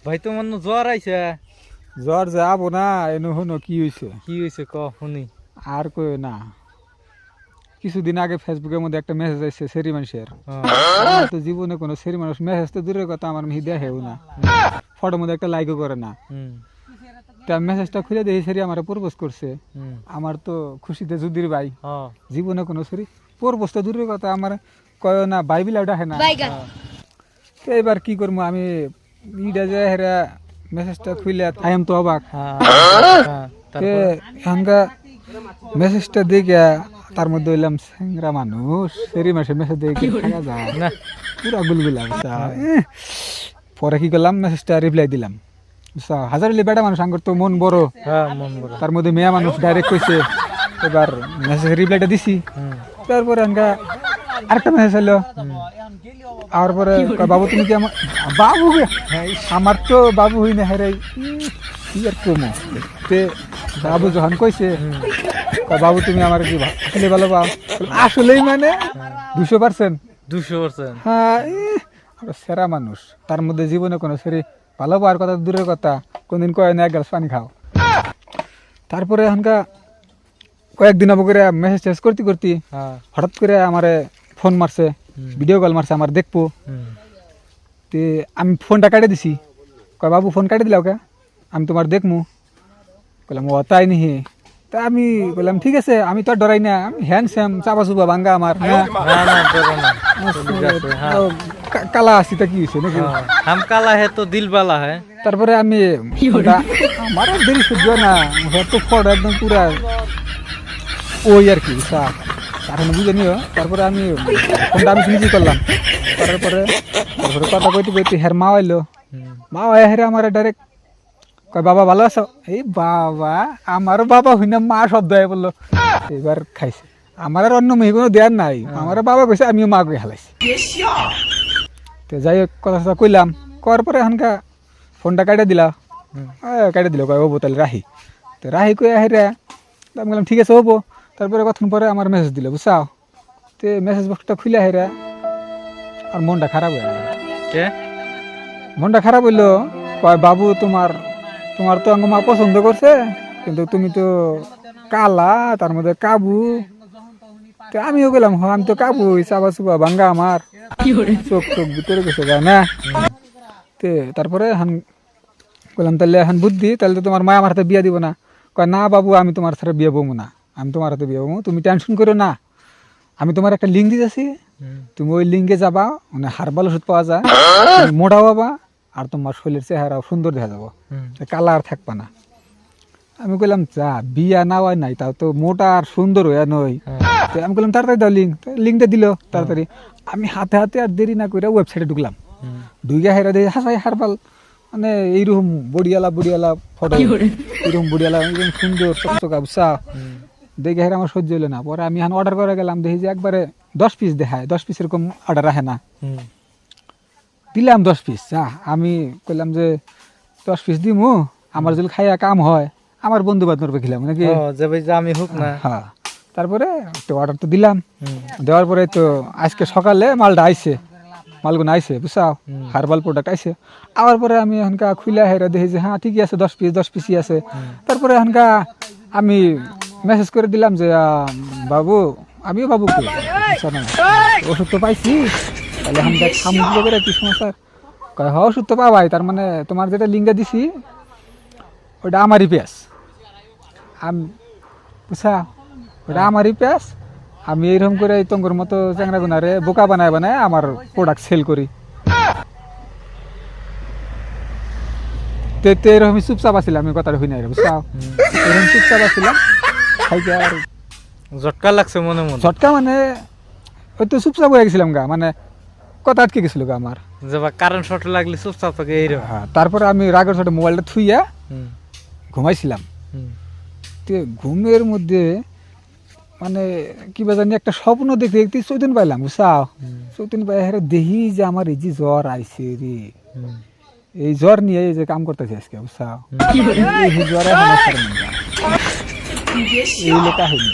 ভাই তো মনে জ্বর আইছে। জ্বর যাবো না এনে হনো কি হয়েছে ক শুনি। আর কই না কিছুদিন আগে ফেসবুকের মধ্যে একটা মেসেজ আসছে সেরি মানুষের। আমার তো জীবনে কোনো সেরি মানুষ মেসেজ তো দূরের কথা আমার মিহি দেখেও না, ফটোর মধ্যে একটা লাইকও করে না। তা মেসেজটা খুলে দেখি সেরি আমার প্রপোজ করছে। আমার তো খুশিতে যুদির ভাই, জীবনে কোনো সেরি প্রপোজ তো দূরের কথা আমার কয় না বাইবিল ডাকে না। তো এবার কি করবো আমি ইডা যে হেরা মেসেজটা খুলে আই এম তো অবাক। এখানকার মেসেজটা দেখে তার মধ্যে হইলাম স্যাংরা মানুষ সেরি মাসে মেসেজ দেখে থাকা যায় না, পুরা গুলগুলা। পরে কি করলাম মেসেজটা রিপ্লাই দিলাম। হাজারিলি বেটা মানুষ আঙ্গর তো মন বড়, তার মধ্যে মেয়া মানুষ ডাইরেক্ট কইছে। এবার মেসেজ রিপ্লাইটা দিছি। তারপরে আনকা আরেকটা মেসেজ এলো। আর পরে বাবু তুমি কি আমার বাবু, আমার তো বাবু হই না হেরাই কি আর কমো। তে বাবু যখন কইছে বাবু তুমি আমার কি আসলে ভালো পাও, আসলেই মানে 200%। হ্যাঁ সেরা মানুষ, তার মধ্যে জীবনে কোনো সেরি ভালো পাওয়ার কথা দূরের কথা, কোনদিন কয় না এক গ্লাস পানি খাও। তারপরে এখনকার কয়েকদিন অব করে মেসেজ টেস করতে করতে হঠাৎ করে আমারে ফোন মারছে, ভিডিও কল মারছে আমার দেখবো। তে আমি ফোনটা কাটে দিছি। কয় বাবু ফোন কাটে দিলাও কে, আমি তোমার দেখমু। বললাম ও তাই নিহি। তা আমি বললাম ঠিক আছে, আমি তো আর ডরাই না, আমি হ্যান্ডসাম চাপা চুপা ভাঙ্গা আমার কালা আছি তা কি হয়েছে নাকি, হাম কালা হে তো দিল বালা হে। তারপরে আমি আমার দেরি সহ্য না, তো ফটো একদম পুরা ওই আর কি এখন বুঝে নিও। তারপরে আমি ফোনটা আমি নিজে করলাম। তারপরে কথা কইতে কইতে হের মা আইলো। মা আয় হেরে আমার ডাইরেক্ট কয় বাবা ভালো আছো। এই বাবা, আমারও বাবা হই না মা শব্দ হয়ে বললো। এবার খাইছে আমার আর অন্য মেয়ে কোনো দেয়ার নাই, আমার বাবা কইছে আমিও মা কই হালাইছি। তো যাই হোক কথা কইলাম, করার পরে এখনকা ফোনটা কাটে দিলা। কাটে দিল, কয় হবো তাহলে রাহি। তো রাহি কই হেরে আমি বললাম ঠিক আছে হবো। তারপরে কতক্ষণ পরে আমার মেসেজ দিল বুঝছাও। তো মেসেজ বক্সটা খুলে হেরে আর মনটা খারাপ হয়ে গেল। মনটা খারাপ হইলো। কয় বাবু তোমার তো আঙ্গ মা পছন্দ করছে, কিন্তু তুমি তো কালা, তার মধ্যে কাবু। তো আমিও গেলাম আমি তো কাবু, চাবা চুবা ভাঙ্গা আমার চোখ টোক ভিতরে গেছে গা না। তে তারপরে হান বললাম তাহলে এখন বুদ্ধি, তাহলে তো তোমার মা আমার হাতে বিয়া দিব না। কয় না বাবু আমি তোমার সাথে বিয়ে বমু না, আমি তোমার হাতে বিয়ে বমু, তুমি টেনশন করো না। আমি তোমার একটা লিঙ্ক দিতেছি, তুমি ওই লিঙ্কে যাবা, মানে হারবাল ওষুধ পাওয়া যায়, মোটা পাবা আর তোমার শরীরের চেহারা সুন্দর দেখা যাবো, কালা আর থাকবা না। আমি বললাম যা বিয়া না হয় নাই, তাও তো মোটা আর সুন্দর হইয়া নই। আমি বললাম তাড়াতাড়ি দাও লিঙ্কটা দিল তাড়াতাড়ি। আমি হাতে হাতে আর দেরি না করে ওয়েবসাইটে ঢুকলাম। ঢুকে হেরা দেখি হাসাই হারবাল, মানে এইরকম বড়িয়ালা ফটো, এইরকম বড়িয়ালা একদম সুন্দর চকচকা বুঝছা। দেখে হেরা আমার সহ্য হইলো না। পরে আমি এখন অর্ডার করে গেলাম, দেখি যে একবারে 10 পিস দেখায়, 10 পিস এরকম অর্ডার রাখে না। দিলাম 10 পিস। আমি কইলাম যে 10 পিস দিমু, আমার যদি খাইয়া কাম হয় আমার বন্ধু বান্ধব খেলাম নাকি, আমি হোক না। হ্যাঁ তারপরে তো অর্ডার তো দিলাম। দেওয়ার পরে তো আজকে সকালে মালটা আইছে, মালগুলো আইছে বুঝছাও, হারবাল প্রোডাক্ট আইছে। আবার পরে আমি এখনকা খুলে হেরা দেখি যে হ্যাঁ ঠিকই আছে, 10 পিসই আছে। তারপরে এখনকা আমি মেসেজ করে দিলাম যে বাবু, আমিও বাবু ওষুধ তো পাইছি, তাহলে এখন দেখ সামুদ্রিক করে কি সমস্যা। কয় হ ওষুধ তো পাবাই, তার মানে তোমার যেটা লিঙ্কটা দিছি ওটা আমারই পেঁয়াজ, আমি বুঝছা, ওটা আমারই পেঁয়াজ। আমি এইরকম করে তঙ্গর মতো চ্যাংরা গুনারে বোকা বানায় আমার প্রোডাক্ট সেল করি। তো এরকম চুপচাপ আসছিলাম, আমি কথাটা হই নাই বুঝছাও, এরকম চুপচাপ আসছিলাম। আর ঝটকা লাগছে মনে মনে, ঝটকা মানে ওই তো চুপচাপ হয়ে গেছিলাম গা, মানে কথা আটকে গেছিল গা আমার, কারেন্ট শর্ট লাগলে চুপচাপ থাকে এইরকম। তারপরে আমি রাগের সাথে মোবাইলটা থুইয়া ঘুমাইছিলাম। তো ঘুমের মধ্যে মানে কি জানি একটা স্বপ্ন দেখতে দেখতে চৈতন পাইলাম বুঝছাও। চৈতন পাই হেরে দেখি যে আমার এই যে জ্বর আইছে রে, এই জ্বর নিয়ে এই যে কাম করতেছি আজকে বুঝছাও। এই জ্বর এই লেখা হয়নি।